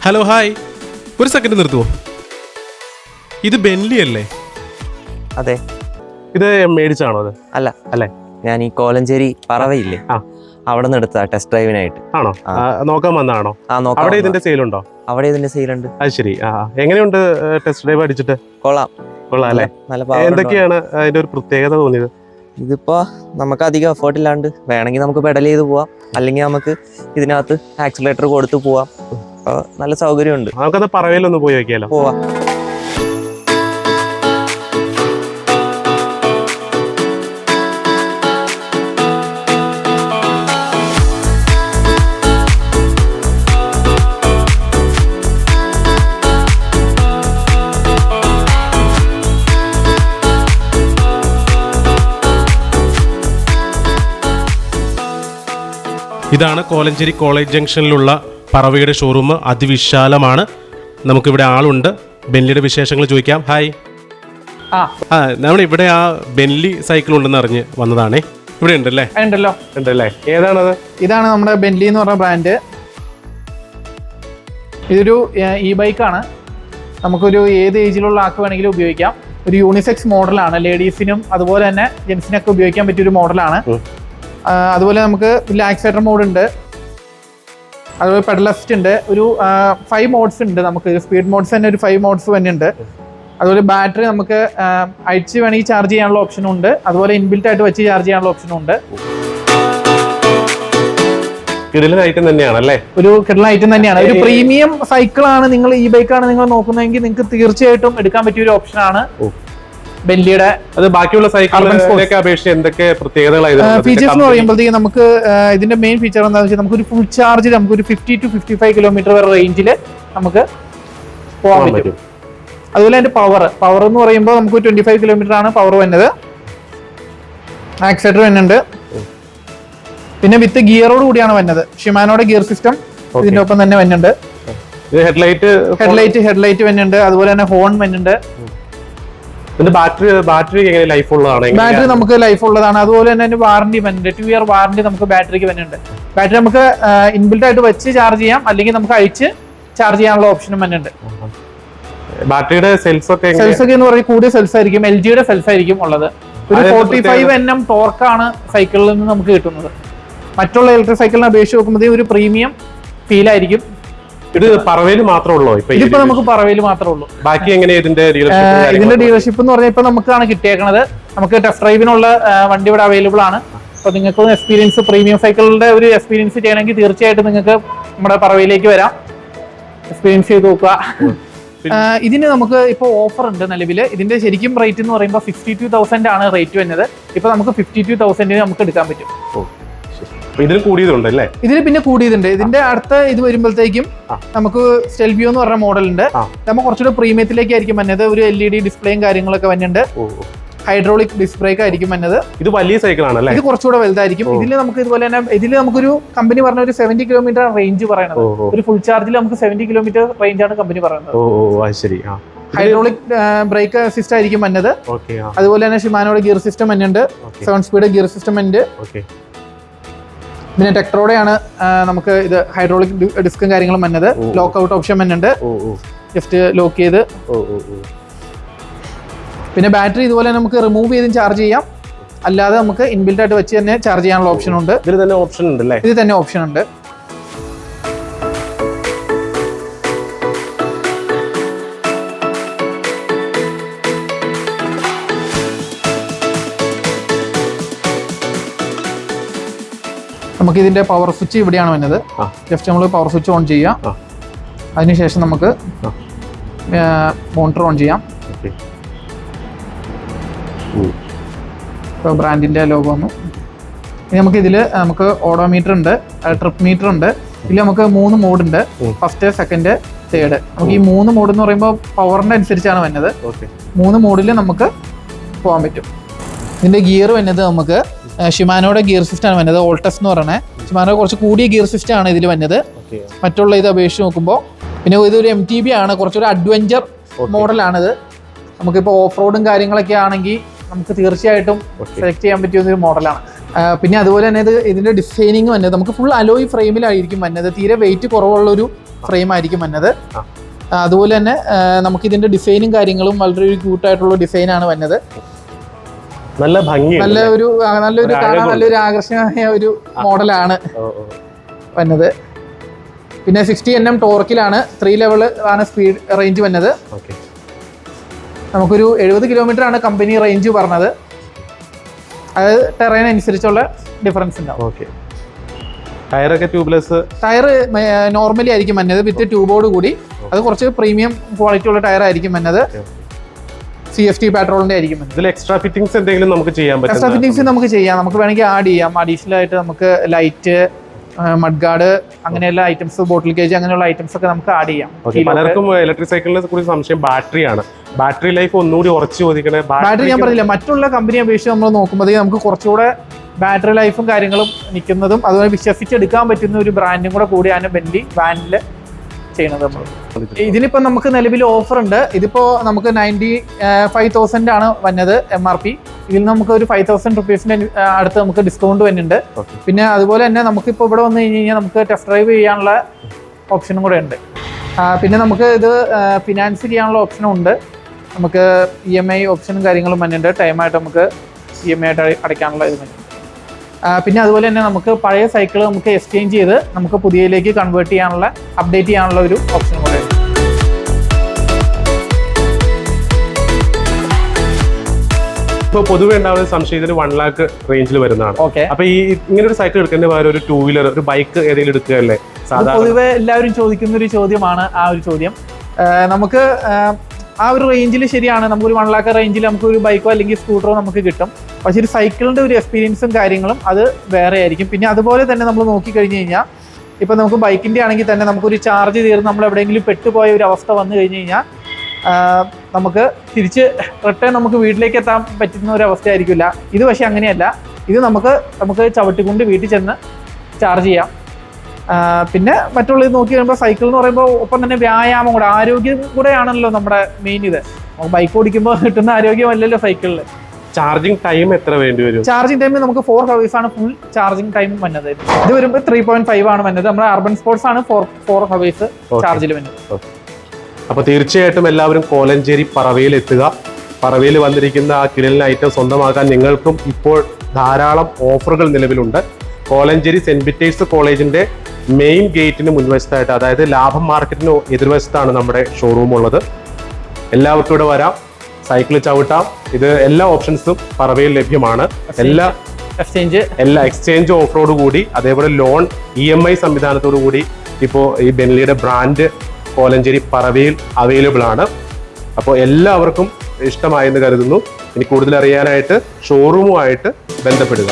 Hello hi, ഒരു second നിർത്തുവോ? ഇത് ബെൻലി അല്ലേ? അതെ. ഇത് മേടിച്ചാണോ? അത് അല്ല അല്ലേ, ഞാൻ ഈ കോലഞ്ചേരി പറവയില്ലേ, അവിടെ നിന്ന് എടുത്ത ടെസ്റ്റ് ഡ്രൈവിനായിട്ട്. ആണോ? നോക്കാൻ വന്നതാണോ? അവിടെ ഇതിന്റെ സെയിലുണ്ടോ? അവിടെ ഇതിന്റെ സെയിലുണ്ട്. അത് ശരി. എങ്ങനെയുണ്ട് ടെസ്റ്റ് ഡ്രൈവ് അടിച്ചിട്ട്? കൊള്ളാം അല്ലേ? എന്തൊക്കെയാണ് അതിന്റെ ഒരു പ്രത്യേകത തോന്നിയത്? ഇതിപ്പോ നമുക്ക് അധികം എഫേർട്ട് ഇല്ലാണ്ട് വേണമെങ്കിൽ നമുക്ക് പെഡൽ ചെയ്ത് പോവാം, അല്ലെങ്കിൽ നമുക്ക് ഇതിനകത്ത് ആക്സിലേറ്റർ കൊടുത്ത് പോവാം. നല്ല സൗകര്യമുണ്ട്. നമുക്കത് പറവയിലൊന്ന് പോയി നോക്കിയാലോ? പോവാം. ഇതാണ് കോലഞ്ചേരി കോളേജ് ജംഗ്ഷനിലുള്ള പറവയുടെ ഷോറൂം. അതിവിശാലമാണ്. നമുക്കിവിടെ ആളുണ്ട്. ബെൻലിയുടെ വിശേഷങ്ങൾ ചോദിക്കാം. ഹായ്. നമ്മളിവിടെ ആ ബെൻലി സൈക്കിൾ ഉണ്ടെന്ന് അറിഞ്ഞ് വന്നതാണേ. ഇവിടെ ഉണ്ടല്ലേ? ഉണ്ടല്ലേ. ഏതാണത്? ഇതാണ് നമ്മുടെ ബെൻലി എന്ന് പറഞ്ഞ ബ്രാൻഡ്. ഇതൊരു ഇ ബൈക്കാണ്. നമുക്കൊരു ഏത് ഏജിലുള്ള ആൾക്ക് വേണമെങ്കിലും ഉപയോഗിക്കാം. ഒരു യൂണിസെക്സ് മോഡലാണ്. ലേഡീസിനും അതുപോലെ തന്നെ ജെൻസിനൊക്കെ ഉപയോഗിക്കാൻ പറ്റിയൊരു മോഡലാണ്. അതുപോലെ നമുക്ക് ആക്സിലേറ്റർ മോഡ് ഉണ്ട്, അതുപോലെ പെഡൽ അസിസ്റ്റ് ഉണ്ട്. ഒരു 5 മോഡ്സ് ഉണ്ട്. നമുക്ക് സ്പീഡ് മോഡ്സ് തന്നെ ഒരു 5 മോഡ്സ് തന്നെ ഉണ്ട്. അതുപോലെ ബാറ്ററി നമുക്ക് അയച്ച് വേണമെങ്കിൽ ചാർജ് ചെയ്യാനുള്ള ഓപ്ഷനും ഉണ്ട്. അതുപോലെ ഇൻബിൽറ്റ് ആയിട്ട് വെച്ച് ചാർജ് ചെയ്യാനുള്ള ഓപ്ഷനും ഉണ്ട്. കിടിലൻ ഐറ്റം തന്നെയാണല്ലേ? ഒരു കിടിലൻ ഐറ്റം തന്നെയാണ്. ഒരു പ്രീമിയം സൈക്കിളാണ് നിങ്ങൾ, ഈ ബൈക്കാണ് നിങ്ങൾ നോക്കുന്നതെങ്കിൽ നിങ്ങൾക്ക് തീർച്ചയായിട്ടും എടുക്കാൻ പറ്റിയ ഒരു ഓപ്ഷനാണ് ബെൻലിയുടെ. അത് ബാക്കിയുള്ള സൈക്കിളിനെ അപേക്ഷിച്ച് എന്തൊക്കെ പ്രത്യേകതകളാണ്? ഫീച്ചേഴ്സ് എന്ന് പറയുമ്പോഴത്തേക്ക് നമുക്ക് ഇതിന്റെ മെയിൻ ഫീച്ചർ എന്താണെന്ന് വെച്ചാൽ നമുക്കൊരു ഫുൾ ചാർജിൽ നമുക്കൊരു 50 to 55 കിലോമീറ്റർ വരെ റേഞ്ചിൽ നമുക്ക് പോകാൻ പറ്റും. അതുപോലെ അതിന്റെ പവർ എന്ന് പറയുമ്പോൾ നമുക്ക് 25 കിലോമീറ്റർ ആണ് പവർ വരുന്നത്. ആക്സിലേറ്റർ വരുന്നുണ്ട്. പിന്നെ വിത്ത് ഗിയറോട് കൂടിയാണ് വരുന്നത്. ഷിമാനോയുടെ ഗിയർ സിസ്റ്റം ഇതിന്റെ ഒപ്പം തന്നെ വരുന്നുണ്ട്. ഹെഡ്ലൈറ്റ് വരുന്നുണ്ട്. അതുപോലെ തന്നെ ഹോൺ വരുന്നുണ്ട്. ബാറ്ററി എങ്ങനെ ലൈഫ് ഉള്ളതാണ്? ബാറ്ററി നമുക്ക് ലൈഫ് ഉള്ളതാണ്. അതുപോലെ തന്നെ വാറന്റി വരുന്നുണ്ട്. 2 ഇയർ വാറന്റി നമുക്ക് ബാറ്ററിക്ക് വരുന്നുണ്ട്. ബാറ്ററി നമുക്ക് ഇൻബിൽറ്റ് ആയിട്ട് വെച്ച് ചാർജ് ചെയ്യാം, അല്ലെങ്കിൽ നമുക്ക് അഴിച്ച് ചാർജ് ചെയ്യാനുള്ള ഓപ്ഷനും വരുന്നുണ്ട്. ബാറ്ററിയുടെ സെൽസ് ഒക്കെ എന്ന് പറയുന്നത് കൂടിയ സെൽസ് ആയിരിക്കും. LGയുടെ സെൽസ് ആയിരിക്കും ഉള്ളത്. ഒരു 45 Nm ടോർക്കാണ് സൈക്കിളിൽ നിന്ന് നമുക്ക് കിട്ടുന്നത്. മറ്റുള്ള ഇലക്ട്രിക് സൈക്കിളിനെ അപേക്ഷിച്ച് നോക്കുമ്പോൾ ഒരു പ്രീമിയം ഫീൽ ആയിരിക്കും. ഇത് പറവയിൽ മാത്രമേ ഉള്ളൂ? ഇതിപ്പോ നമുക്ക് പറവയിൽ മാത്രമേ ഉള്ളൂ. ബാക്കി എങ്ങനെയാ ഇതിന്റെ ഡീലർഷിപ്പ് എന്ന് പറഞ്ഞാൽ ഇപ്പൊ നമുക്കാണ് കിട്ടിയേക്കുന്നത്. നമുക്ക് ടെസ്റ്റ് ഡ്രൈവിനുള്ള വണ്ടി ഇവിടെ അവൈലബിൾ ആണ്. അപ്പൊ നിങ്ങൾക്ക് എക്സ്പീരിയൻസ്, പ്രീമിയം സൈക്കിളിന്റെ ഒരു എക്സ്പീരിയൻസ് ചെയ്യണമെങ്കിൽ തീർച്ചയായിട്ടും നിങ്ങൾക്ക് നമ്മുടെ പറവയിലേക്ക് വരാം, എക്സ്പീരിയൻസ് ചെയ്ത് നോക്കുക. ഇതിന് നമുക്ക് ഇപ്പോൾ ഓഫർ ഉണ്ട് നിലവിൽ. ഇതിന്റെ ശരിക്കും റേറ്റ് എന്ന് പറയുമ്പോൾ 62,000 ആണ് റേറ്റ് വരുന്നത്. ഇപ്പൊ നമുക്ക് 52,000 നമുക്ക് എടുക്കാൻ പറ്റും. ഇതിൽ കൂടിയതുണ്ടല്ലേ? ഇതിൽ പിന്നെ കൂടിയതുണ്ട്. ഇതിന്റെ അടുത്ത ഇത് വരുമ്പോഴത്തേക്കും നമുക്ക് സ്റ്റെൽവിയോ എന്ന് പറഞ്ഞ മോഡൽ ഉണ്ട്. നമ്മൾ കുറച്ചുകൂടെ പ്രീമിയത്തിലേക്കായിരിക്കും വന്നത്. ഒരു LED ഡിസ്പ്ലേയും കാര്യങ്ങളൊക്കെ വന്നിട്ടുണ്ട്. ഹൈഡ്രോളിക് ഡിസ്ക് ബ്രേക്ക് ആയിരിക്കും വന്നത്. ഇത് വലിയ സൈക്കിൾ ആണല്ലേ? ഇത് കുറച്ചുകൂടെ വലുതായിരിക്കും. ഇതിൽ നമുക്ക് ഇതുപോലെ തന്നെ ഇതിൽ നമുക്കൊരു കമ്പനി പറഞ്ഞ ഒരു 70 കിലോമീറ്റർ റേഞ്ച് പറയുന്നത്. ഒരു ഫുൾ ചാർജിൽ നമുക്ക് 70 കിലോമീറ്റർ റേഞ്ച് ആണ് കമ്പനി പറയുന്നത്. ഹൈഡ്രോളിക് ബ്രേക്ക് സിസ്റ്റം ആയിരിക്കും വന്നത്. അതുപോലെ തന്നെ ഷിമാനോയുടെ ഗിയർ സിസ്റ്റം വന്നിട്ടുണ്ട്. 7 സ്പീഡ് ഗിയർ സിസ്റ്റം ഉണ്ട്. പിന്നെ ടെക്ട്രോടെയാണ് നമുക്ക് ഇത് ഹൈഡ്രോളിക് ഡിസ്കും കാര്യങ്ങളും വന്നത്. ലോക്ക് ഔട്ട് ഓപ്ഷൻ വന്നിട്ടുണ്ട്. ജസ്റ്റ് ലോക്ക് ചെയ്ത്. പിന്നെ ബാറ്ററി ഇതുപോലെ നമുക്ക് റിമൂവ് ചെയ്തും ചാർജ് ചെയ്യാം, അല്ലാതെ നമുക്ക് ഇൻബിൽറ്റ് ആയിട്ട് വെച്ച് തന്നെ ചാർജ് ചെയ്യാനുള്ള ഓപ്ഷൻ ഉണ്ട്. ഇതിൽ തന്നെ ഓപ്ഷൻ ഉണ്ട്. ഇത് തന്നെ ഓപ്ഷൻ ഉണ്ട്. നമുക്ക് ഇതിന്റെ പവർ സ്വിച്ച് ഇവിടെയാണ് വരുന്നത്. ജസ്റ്റ് നമ്മൾ പവർ സ്വിച്ച് ഓൺ ചെയ്യാം. അതിനുശേഷം നമുക്ക് മോണിറ്റർ ഓൺ ചെയ്യാം. ഇപ്പോൾ ബ്രാൻഡിന്റെ ലോഗോ വന്നു. ഇനി നമുക്ക് ഇതിൽ നമുക്ക് ഓഡോമീറ്റർ ഉണ്ട്, ട്രിപ്പ് മീറ്റർ ഉണ്ട്. ഇതിൽ നമുക്ക് 3 മോഡ് ഉണ്ട്. First, second, third. നമുക്ക് ഈ 3 മോഡ് എന്ന് പറയുമ്പോൾ പവറിന്റെ അനുസരിച്ചാണ് വരുന്നത്. 3 മോഡിൽ നമുക്ക് പോകാൻ പറ്റും. ഇതിന്റെ ഗിയർ വരുന്നത് നമുക്ക് ഷിമാനോയുടെ ഗിയർ സിസ്റ്റം ആണ് വരുന്നത്. ഓൾട്ടസ് എന്ന് പറയുന്നത് ഷിമാനോ കുറച്ച് കൂടിയ ഗിയർ സിസ്റ്റം ആണ് ഇതിൽ വരുന്നത് മറ്റുള്ള ഇത് അപേക്ഷിച്ച് നോക്കുമ്പോൾ. പിന്നെ ഇതൊരു MTB ആണ്, കുറച്ചൊരു അഡ്വഞ്ചർ മോഡലാണിത്. നമുക്കിപ്പോൾ ഓഫ് റോഡും കാര്യങ്ങളൊക്കെ ആണെങ്കിൽ നമുക്ക് തീർച്ചയായിട്ടും സെലക്ട് ചെയ്യാൻ പറ്റിയ ഒരു മോഡലാണ്. പിന്നെ അതുപോലെ തന്നെ ഇതിന്റെ ഡിസൈനിങ് വന്നത് നമുക്ക് ഫുൾ അലോയ് ഫ്രെയിമിലായിരിക്കും വന്നത്. തീരെ വെയിറ്റ് കുറവുള്ളൊരു ഫ്രെയിം ആയിരിക്കും വന്നത്. അതുപോലെ തന്നെ നമുക്ക് ഇതിന്റെ ഡിസൈനും കാര്യങ്ങളും വളരെ ക്യൂട്ടായിട്ടുള്ള ഡിസൈനാണ് വന്നത്. നല്ല ഭംഗി, നല്ലൊരു കാണാൻ നല്ലൊരു ആകർഷണീയമായ ഒരു മോഡലാണ് വന്നത്. പിന്നെ 60 Nm ടോർക്കിലാണ്, 3 ലെവൽ ആണ് സ്പീഡ് റേഞ്ച് വന്നത്. നമുക്കൊരു 70 km ആണ് കമ്പനി റേഞ്ച് പറഞ്ഞത്. അത് ടെറൈൻ അനുസരിച്ചുള്ള ഡിഫറൻസ് ഉണ്ടാവും. ടയറൊക്കെ ട്യൂബ്ലെസ്, ടയർ നോർമലി ആയിരിക്കും വന്നത് വിത്ത് ട്യൂബോട് കൂടി. അത് കുറച്ച് പ്രീമിയം ക്വാളിറ്റി ഉള്ള ടയർ ആയിരിക്കും വന്നത്. CFT പെട്രോളിന്റെ ആയിരിക്കും. ഇതിൽ എക്സ്ട്രാ ഫിറ്റിംഗ്സ് എന്തെങ്കിലും നമുക്ക് ചെയ്യാൻ പറ്റും? എക്സ്ട്രാ ഫിറ്റിംഗ്സ് നമുക്ക് ചെയ്യാം, നമുക്ക് വേണമെങ്കിൽ ആഡ് ചെയ്യാം. അഡീഷണൽ ആയിട്ട് നമുക്ക് ലൈറ്റ്, മഡ് ഗാർഡ്, അങ്ങനെയുള്ള ഐറ്റംസ്, ബോട്ടിൽ കേജ്, അങ്ങനെയുള്ള ഐറ്റംസ് ഒക്കെ നമുക്ക് ആഡ് ചെയ്യാം. പലർക്കും ഇലക്ട്രിക് സൈക്കിളിനെ കുറിച്ച് സംശയം ബാറ്ററിയാണ്. ബാറ്ററി ലൈഫ് ഒന്നുകൂടി ഉറച്ചു ചോദിക്കണേ. ബാറ്ററി ഞാൻ പറഞ്ഞില്ല, മറ്റുള്ള കമ്പനി അപേക്ഷിച്ച് നമ്മൾ നോക്കുമ്പോഴത്തേക്ക് നമുക്ക് കുറച്ചുകൂടെ ബാറ്ററി ലൈഫും കാര്യങ്ങളും നിൽക്കുന്നതും അതുപോലെ വിശ്വസിച്ചെടുക്കാൻ പറ്റുന്ന ഒരു ബ്രാൻഡും കൂടെ കൂടിയാണ് ബെന്റ്ലി വാനിൽ ചെയ്യണത്. നമ്മൾ ഇതിനിപ്പോൾ നമുക്ക് നിലവിൽ ഓഫർ ഉണ്ട്. ഇതിപ്പോൾ നമുക്ക് 95,000 ആണ് വന്നത് MRP. ഇതിൽ നമുക്ക് ഒരു 5,000 റുപ്പീസിന്റെ അടുത്ത് നമുക്ക് ഡിസ്കൗണ്ട് വരുന്നുണ്ട്. പിന്നെ അതുപോലെ തന്നെ നമുക്കിപ്പോൾ ഇവിടെ വന്നു കഴിഞ്ഞാൽ നമുക്ക് ടെസ്റ്റ് ഡ്രൈവ് ചെയ്യാനുള്ള ഓപ്ഷനും കൂടെ ഉണ്ട്. പിന്നെ നമുക്ക് ഇത് ഫിനാൻസ് ചെയ്യാനുള്ള ഓപ്ഷനും ഉണ്ട്. നമുക്ക് EMI ഓപ്ഷനും കാര്യങ്ങളും വരുന്നുണ്ട്. ടൈമായിട്ട് നമുക്ക് EMI ആയിട്ട് അടയ്ക്കാനുള്ള ഇത് വരുന്നുണ്ട്. പിന്നെ അതുപോലെ തന്നെ നമുക്ക് പഴയ സൈക്കിൾ നമുക്ക് എക്സ്ചേഞ്ച് ചെയ്ത് നമുക്ക് പുതിയതിലേക്ക് കൺവേർട്ട് ചെയ്യാനുള്ള, അപ്ഡേറ്റ് ചെയ്യാനുള്ള ഒരു ഓപ്ഷൻ കൂടെ ഉണ്ട്. ഇപ്പോൾ പൊതുവെ ഉണ്ടാവുന്ന സംശയം ഇതിന് 1 lakh റേഞ്ചിൽ വരുന്നതാണ്. അപ്പൊ ഈ ഇങ്ങനെ ഒരു സൈക്കിൾ എടുക്കേണ്ട പകരം ഒരു 2-wheeler, ഒരു ബൈക്ക് ഏതെങ്കിലും എടുക്കുകയല്ലേ സാധാരണ? പൊതുവെ എല്ലാവരും ചോദിക്കുന്ന ഒരു ചോദ്യമാണ് ആ ഒരു ചോദ്യം. നമുക്ക് ആ ഒരു റേഞ്ചിൽ ശരിയാണ്, നമുക്കൊരു 1 lakh റേഞ്ചിൽ നമുക്ക് ഒരു ബൈക്കോ അല്ലെങ്കിൽ സ്കൂട്ടറോ നമുക്ക് കിട്ടും. പക്ഷേ ഒരു സൈക്കിളിൻ്റെ ഒരു എക്സ്പീരിയൻസും കാര്യങ്ങളും അത് വേറെ ആയിരിക്കും. പിന്നെ അതുപോലെ തന്നെ നമ്മൾ നോക്കിക്കഴിഞ്ഞ് കഴിഞ്ഞാൽ ഇപ്പം നമുക്ക് ബൈക്കിൻ്റെ ആണെങ്കിൽ തന്നെ നമുക്കൊരു ചാർജ് തീർന്ന് നമ്മൾ എവിടെയെങ്കിലും പെട്ടുപോയ ഒരു അവസ്ഥ വന്നു കഴിഞ്ഞ് കഴിഞ്ഞാൽ നമുക്ക് തിരിച്ച് റിട്ടേൺ നമുക്ക് വീട്ടിലേക്ക് എത്താൻ പറ്റുന്ന ഒരു അവസ്ഥ ആയിരിക്കില്ല. ഇത് പക്ഷേ അങ്ങനെയല്ല. ഇത് നമുക്ക് ചവിട്ടിക്കൊണ്ട് വീട്ടിൽ ചെന്ന് ചാർജ് ചെയ്യാം. പിന്നെ മറ്റുള്ളത് നോക്കി കഴിയുമ്പോൾ സൈക്കിൾ എന്ന് പറയുമ്പോൾ ഒപ്പം തന്നെ വ്യായാമം കൂടെ, ആരോഗ്യം കൂടെ ആണല്ലോ നമ്മുടെ മെയിൻ. ഇത് ബൈക്ക് ഓടിക്കുമ്പോൾ കിട്ടുന്ന ആരോഗ്യമല്ലല്ലോ സൈക്കിളിൽ. ചാർജിങ് ടൈം എത്ര വേണ്ടി വരും? ചാർജിങ് ടൈം നമുക്ക് 4 hours ആണ് ഫുൾ ചാർജിങ് ടൈം വന്നത്. ഇത് വരുമ്പോൾ 3.5 ആണ് വന്നത്. നമ്മുടെ അർബൻ സ്പോർട്സ് ആണ് 4 hours ചാർജിൽ വന്നത്. അപ്പോൾ തീർച്ചയായിട്ടും എല്ലാവരും കോലഞ്ചേരി പറവയിൽ എത്തുക. പറവയിൽ വന്നിരിക്കുന്ന ആ കിടിലൻ ഐറ്റം സ്വന്തമാക്കാൻ നിങ്ങൾക്കും ഇപ്പോൾ ധാരാളം ഓഫറുകൾ നിലവിലുണ്ട്. കോലഞ്ചേരി സെന്റ് പീറ്റേഴ്സ് കോളേജിന്റെ മെയിൻ ഗേറ്റിന് മുൻവശത്തായിട്ട്, അതായത് ലാഭം മാർക്കറ്റിന് എതിർവശത്താണ് നമ്മുടെ ഷോറൂം ഉള്ളത്. എല്ലാവർക്കും ഇവിടെ വരാം, സൈക്കിൾ ചവിട്ടാം. ഇത് എല്ലാ ഓപ്ഷൻസും പറവയിൽ ലഭ്യമാണ്. എല്ലാ എക്സ്ചേഞ്ച് ഓഫറോട് കൂടി, അതേപോലെ ലോൺ EMI സംവിധാനത്തോടു കൂടി ഇപ്പോൾ ഈ ബെന്റ്ലിയുടെ ബ്രാൻഡ് കോലഞ്ചേരി പറവയിൽ അവൈലബിൾ ആണ്. അപ്പോൾ എല്ലാവർക്കും ഇഷ്ടമായെന്ന് കരുതുന്നു. ഇനി കൂടുതൽ അറിയാനായിട്ട് ഷോറൂമുമായിട്ട് ബന്ധപ്പെടുക.